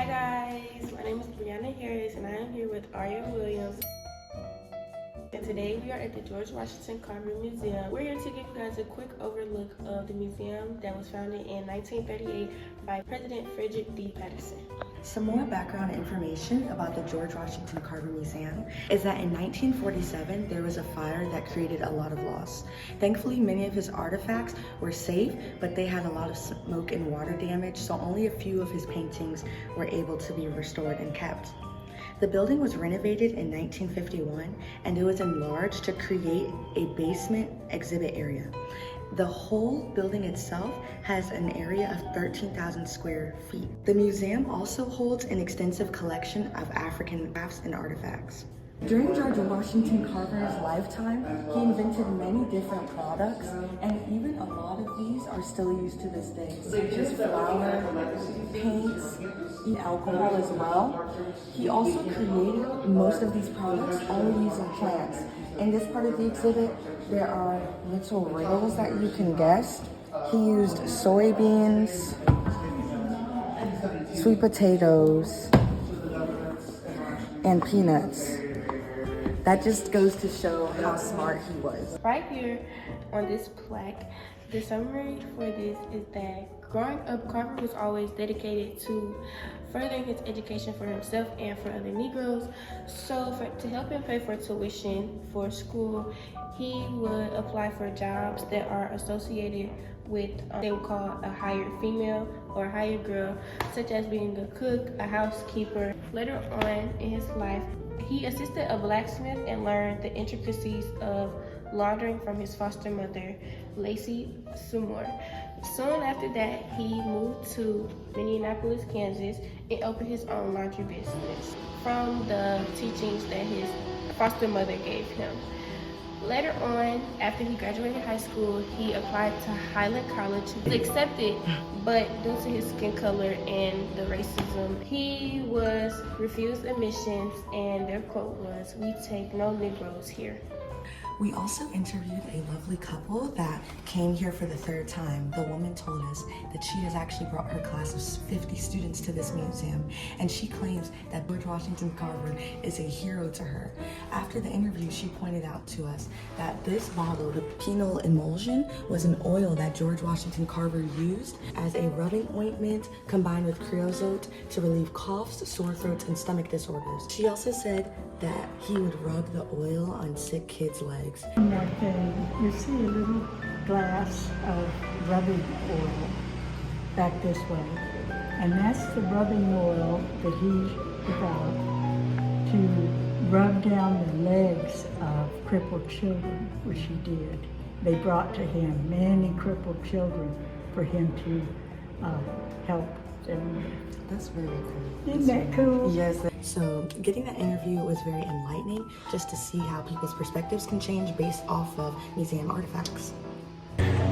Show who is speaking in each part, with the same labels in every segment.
Speaker 1: Hi guys, my name is Brianna Harris and I am here with Aria Williams. And today we are at the George Washington Carver Museum. We're here to give you guys a quick overlook of the museum that was founded in 1938 by President Frederick D. Patterson.
Speaker 2: Some more background information about the George Washington Carver Museum is that in 1947 there was a fire that created a lot of loss. Thankfully, many of his artifacts were safe, but they had a lot of smoke and water damage, so only a few of his paintings were able to be restored and kept. The building was renovated in 1951 and it was enlarged to create a basement exhibit area. The whole building itself has an area of 13,000 square feet. The museum also holds an extensive collection of African crafts and artifacts. During George Washington Carver's lifetime, he invented many different products, and even a lot of these are still used to this day, such as flour, paints, and alcohol as well. He also created most of these products only using plants. In this part of the exhibit, there are little riddles that you can guess. He used soybeans, sweet potatoes, and peanuts. That just goes to show how smart he was.
Speaker 1: Right here on this plaque, the summary for this is that growing up, Carver was always dedicated to furthering his education for himself and for other Negroes. So to help him pay for tuition for school, he would apply for jobs that are associated with they would call a hired female or a hired girl, such as being a cook, a housekeeper. Later on in his life, he assisted a blacksmith and learned the intricacies of laundering from his foster mother, Lacey Seymour. Soon after that, he moved to Minneapolis, Kansas, and opened his own laundry business from the teachings that his foster mother gave him. Later on, after he graduated high school, he applied to Highland College. He was accepted, but due to his skin color and the racism, he was refused admissions, and their quote was, "We take no Negroes here."
Speaker 2: We also interviewed a lovely couple that came here for the third time. The woman told us that she has actually brought her class of 50 students to this museum, and she claims that George Washington Carver is a hero to her. After the interview, she pointed out to us that this bottle, the penal emulsion, was an oil that George Washington Carver used as a rubbing ointment combined with creosote to relieve coughs, sore throats, and stomach disorders. She also said that he would rub the oil on sick kids' legs.
Speaker 3: One more thing, you see a little glass of rubbing oil back this way, and that's the rubbing oil that he developed to rub down the legs of crippled children, which he did. They brought to him many crippled children for him to help them with.
Speaker 2: That's really cool.
Speaker 3: Isn't that cool?
Speaker 2: Yes. So getting that interview was very enlightening, just to see how people's perspectives can change based off of museum artifacts.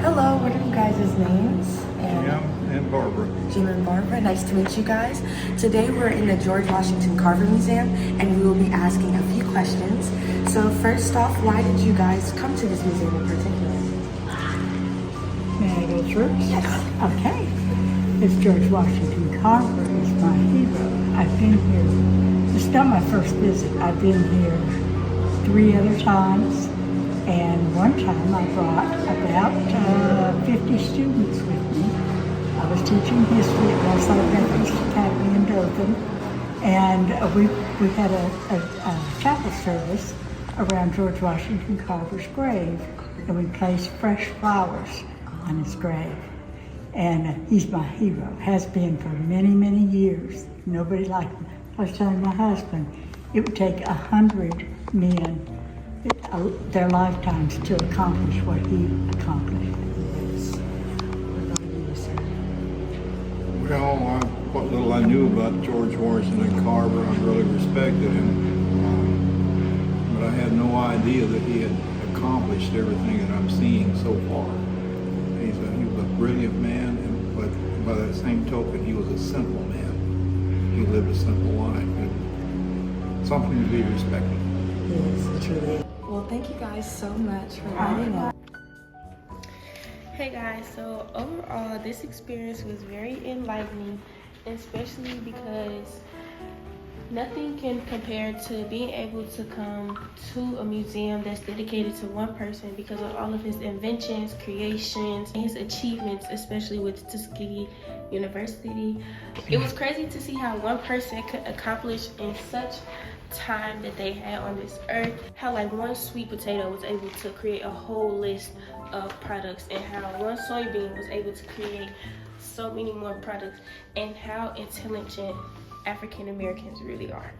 Speaker 2: Hello, what are you guys' names?
Speaker 4: Jim and Barbara.
Speaker 2: Jim and Barbara, nice to meet you guys. Today we're in the George Washington Carver Museum and we will be asking a few questions. So first off, why did you guys come to this museum in particular?
Speaker 3: May I go first?
Speaker 2: Yes.
Speaker 3: Okay. It's George Washington Carver is my hero. I've been here. It's not my first visit. I've been here 3 other times. And one time I brought about 50 students with me. I was teaching history at Westside Methodist Academy in Dothan. And we had a chapel service around George Washington Carver's grave. And we placed fresh flowers on his grave. And he's my hero, has been for many, many years. Nobody like him. I was telling my husband, it would take 100 men, their lifetimes, to accomplish what he accomplished.
Speaker 4: Well, what little I knew about George Washington Carver, I really respected him. But I had no idea that he had accomplished everything that I'm seeing so far. He was a brilliant man, but by that same token, he was a simple man. He lived a simple life, and something to be respected.
Speaker 2: Yes, truly. Well, thank you guys so much for writing us.
Speaker 1: Hey guys, so overall this experience was very enlightening especially because nothing can compare to being able to come to a museum that's dedicated to one person because of all of his inventions, creations, and his achievements, especially with Tuskegee University. It was crazy to see how one person could accomplish in such time that they had on this earth, how like one sweet potato was able to create a whole list of products, and how one soybean was able to create so many more products, and how intelligent African Americans really are.